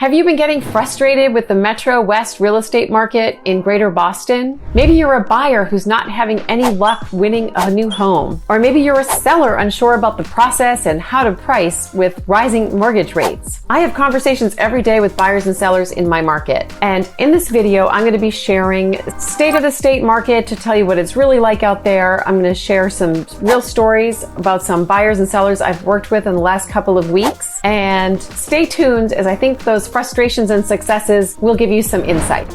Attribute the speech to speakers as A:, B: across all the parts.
A: Have you been getting frustrated with the Metro West real estate market in Greater Boston? Maybe you're a buyer who's not having any luck winning a new home. Or maybe you're a seller unsure about the process and how to price with rising mortgage rates. I have conversations every day with buyers and sellers in my market. And in this video, I'm going to be sharing state of the state market to tell you what it's really like out there. I'm going to share some real stories about some buyers and sellers I've worked with in the last couple of weeks. And stay tuned, as I think those frustrations and successes will give you some insight.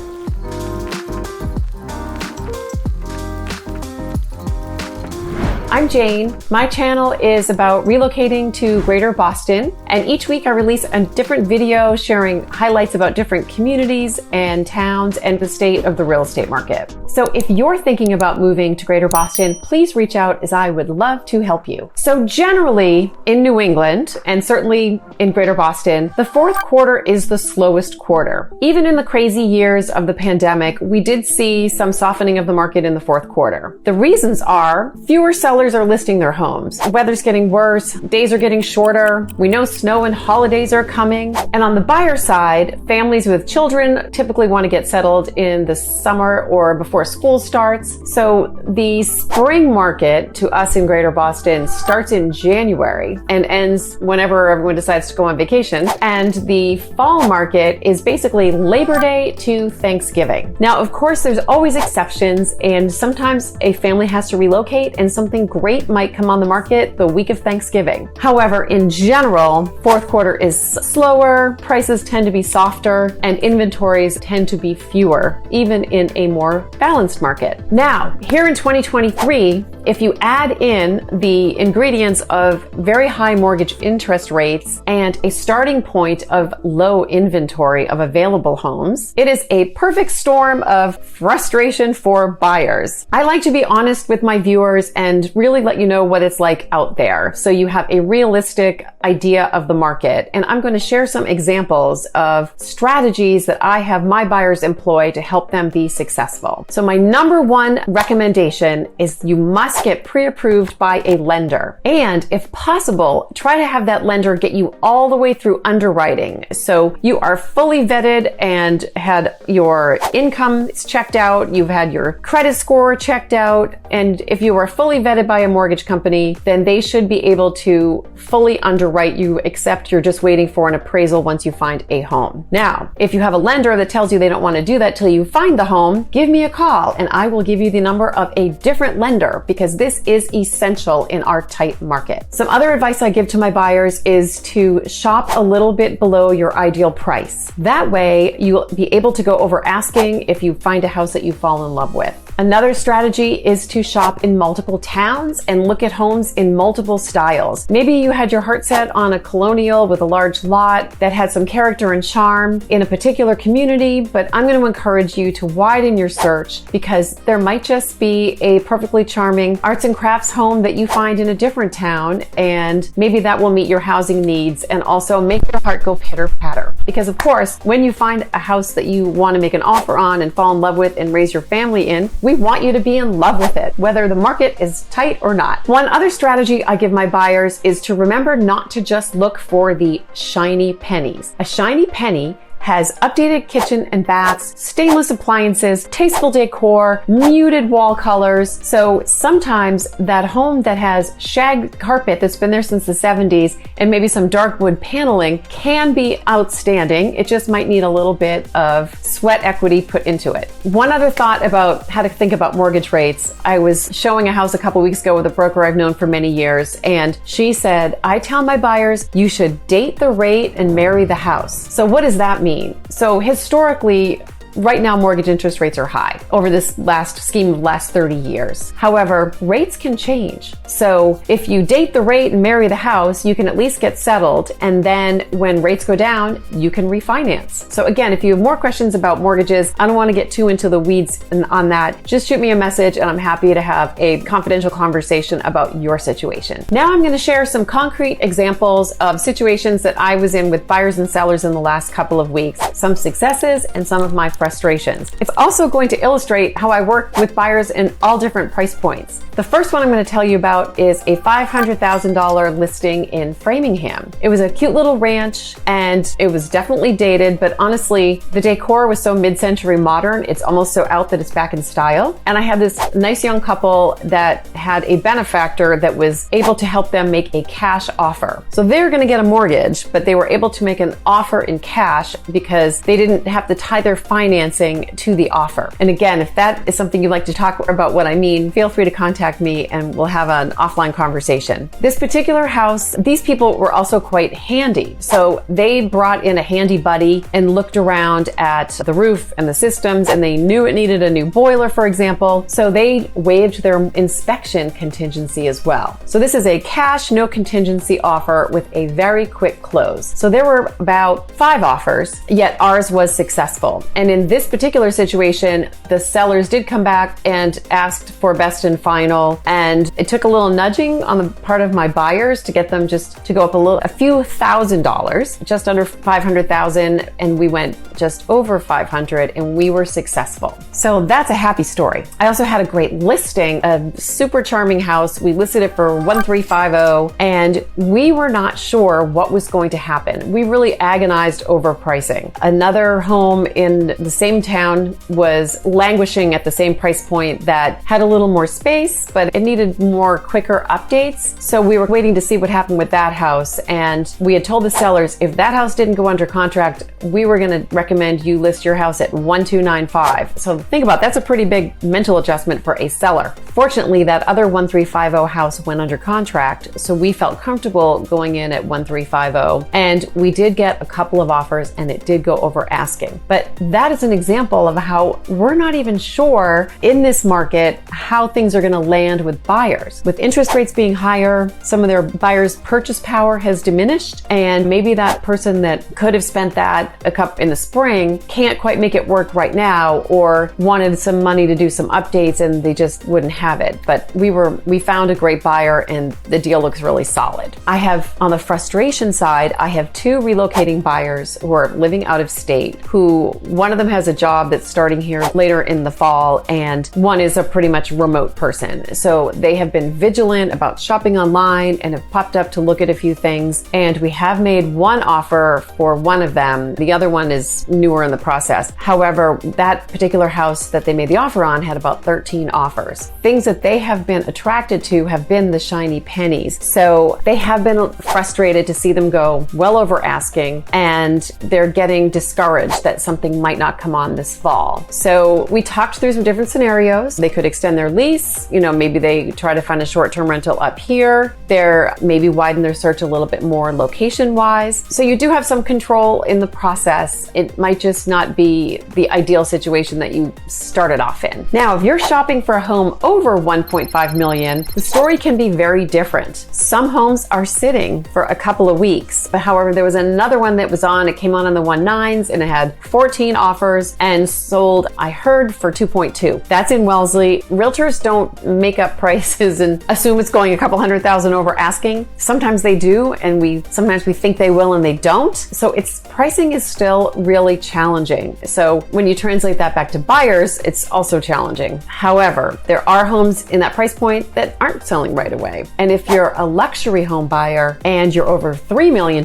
A: I'm Jane. My channel is about relocating to Greater Boston, and each week I release a different video sharing highlights about different communities and towns and the state of the real estate market. So if you're thinking about moving to Greater Boston, please reach out, as I would love to help you. So generally in New England, and certainly in Greater Boston, the fourth quarter is the slowest quarter. Even in the crazy years of the pandemic, we did see some softening of the market in the fourth quarter. The reasons are fewer sellers are listing their homes. Weather's getting worse, days are getting shorter, we know snow and holidays are coming, and on the buyer side, families with children typically want to get settled in the summer or before school starts. So the spring market to us in Greater Boston starts in January and ends whenever everyone decides to go on vacation, and the fall market is basically Labor Day to Thanksgiving. Now, of course, there's always exceptions, and sometimes a family has to relocate and something great might come on the market the week of Thanksgiving. However, in general, fourth quarter is slower, prices tend to be softer, and inventories tend to be fewer, even in a more balanced market. Now, here in 2023, if you add in the ingredients of very high mortgage interest rates and a starting point of low inventory of available homes, it is a perfect storm of frustration for buyers. I like to be honest with my viewers and really let you know what it's like out there, so you have a realistic idea of the market. And I'm going to share some examples of strategies that I have my buyers employ to help them be successful. So my number one recommendation is you must get pre-approved by a lender. And if possible, try to have that lender get you all the way through underwriting. So you are fully vetted and had your income checked out, you've had your credit score checked out, and if you are fully vetted by a mortgage company, then they should be able to fully underwrite you, except you're just waiting for an appraisal once you find a home. Now, if you have a lender that tells you they don't want to do that till you find the home, give me a call and I will give you the number of a different lender, because this is essential in our tight market. Some other advice I give to my buyers is to shop a little bit below your ideal price. That way you'll be able to go over asking if you find a house that you fall in love with. Another strategy is to shop in multiple towns and look at homes in multiple styles. Maybe you had your heart set on a colonial with a large lot that had some character and charm in a particular community, but I'm going to encourage you to widen your search, because there might just be a perfectly charming arts and crafts home that you find in a different town, and maybe that will meet your housing needs and also make your heart go pitter patter. Because of course, when you find a house that you want to make an offer on and fall in love with and raise your family in, we want you to be in love with it, whether the market is tight or not. One other strategy I give my buyers is to remember not to just look for the shiny pennies. A shiny penny has updated kitchen and baths, stainless appliances, tasteful decor, muted wall colors. So sometimes that home that has shag carpet that's been there since the 70s and maybe some dark wood paneling can be outstanding. It just might need a little bit of sweat equity put into it. One other thought about how to think about mortgage rates. I was showing a house a couple weeks ago with a broker I've known for many years, and she said, I tell my buyers, you should date the rate and marry the house. So what does that mean? So historically, right now, mortgage interest rates are high over this last 30 years. However, rates can change. So if you date the rate and marry the house, you can at least get settled. And then when rates go down, you can refinance. So again, if you have more questions about mortgages, I don't want to get too into the weeds on that. Just shoot me a message and I'm happy to have a confidential conversation about your situation. Now I'm going to share some concrete examples of situations that I was in with buyers and sellers in the last couple of weeks, some successes and some of my frustrations. frustrations. It's also going to illustrate how I work with buyers in all different price points. The first one I'm going to tell you about is a $500,000 listing in Framingham. It was a cute little ranch and it was definitely dated, but honestly, the decor was so mid-century modern, it's almost so out that it's back in style. And I had this nice young couple that had a benefactor that was able to help them make a cash offer. So they were going to get a mortgage, but they were able to make an offer in cash because they didn't have to tie their financing to the offer. And again, if that is something you'd like to talk about what I mean, feel free to contact me and we'll have an offline conversation. This particular house, these people were also quite handy. So they brought in a handy buddy and looked around at the roof and the systems, and they knew it needed a new boiler, for example. So they waived their inspection contingency as well. So this is a cash, no contingency offer with a very quick close. So there were about 5 offers, yet ours was successful. And in this particular situation, the sellers did come back and asked for best and final. And it took a little nudging on the part of my buyers to get them just to go up a few $1,000s, just under 500,000. And we went just over 500 and we were successful. So that's a happy story. I also had a great listing, a super charming house. We listed it for 1350 and we were not sure what was going to happen. We really agonized over pricing. Another home in the same town was languishing at the same price point that had a little more space, but it needed more quicker updates. So we were waiting to see what happened with that house. And we had told the sellers, if that house didn't go under contract, we were going to recommend you list your house at 1295. So think about that's a pretty big mental adjustment for a seller. Fortunately, that other 1350 house went under contract, so we felt comfortable going in at 1350, and we did get a couple of offers and it did go over asking. But that is an example of how we're not even sure in this market how things are going to land with buyers. With interest rates being higher, some of their buyers' purchase power has diminished, and maybe that person that could have spent that in the spring can't quite make it work right now, or wanted some money to do some updates and they just wouldn't have it. But we found a great buyer and the deal looks really solid. I have, on the frustration side, I have 2 relocating buyers who are living out of state, who one of them has a job that's starting here later in the fall, and one is a pretty much remote person. So they have been vigilant about shopping online and have popped up to look at a few things. And we have made one offer for one of them. The other one is newer in the process. However, that particular house that they made the offer on had about 13 offers. Things that they have been attracted to have been the shiny pennies. So they have been frustrated to see them go well over asking, and they're getting discouraged that something might not come on this fall. So we talked through some different scenarios. They could extend their lease, maybe they try to find a short-term rental up here. They're maybe widen their search a little bit more location-wise. So you do have some control in the process. It might just not be the ideal situation that you started off in. Now, if you're shopping for a home over 1.5 million, the story can be very different. Some homes are sitting for a couple of weeks, but however, there was another one that was on, it came on in the 19s and it had 14 offers and sold, I heard, for 2.2. That's in Wellesley. Realtors don't make up prices and assume it's going a couple $100,000 over asking. Sometimes they do, and sometimes we think they will and they don't. So pricing is still really challenging. So when you translate that back to buyers, it's also challenging. However, there are homes in that price point that aren't selling right away. And if you're a luxury home buyer and you're over $3 million,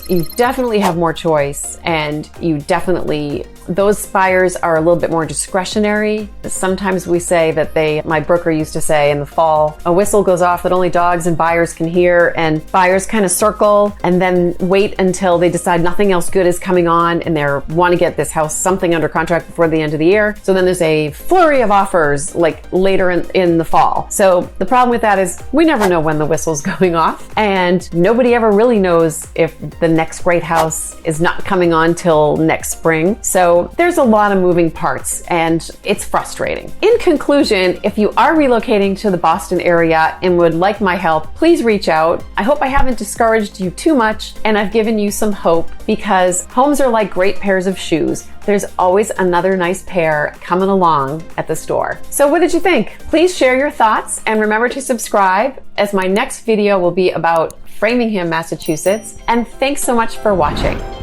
A: you definitely have more choice, and those buyers are a little bit more discretionary. Sometimes we say that my broker used to say in the fall, a whistle goes off that only dogs and buyers can hear, and buyers kind of circle and then wait until they decide nothing else good is coming on and they want to get this house something under contract before the end of the year. So then there's a flurry of offers like later in the fall. So the problem with that is we never know when the whistle's going off, and nobody ever really knows if the next great house is not coming on till next spring. So there's a lot of moving parts and it's frustrating. In conclusion, if you are relocating to the Boston area and would like my help, please reach out. I hope I haven't discouraged you too much and I've given you some hope, because homes are like great pairs of shoes. There's always another nice pair coming along at the store. So what did you think? Please share your thoughts and remember to subscribe, as my next video will be about Framingham, Massachusetts. And thanks so much for watching.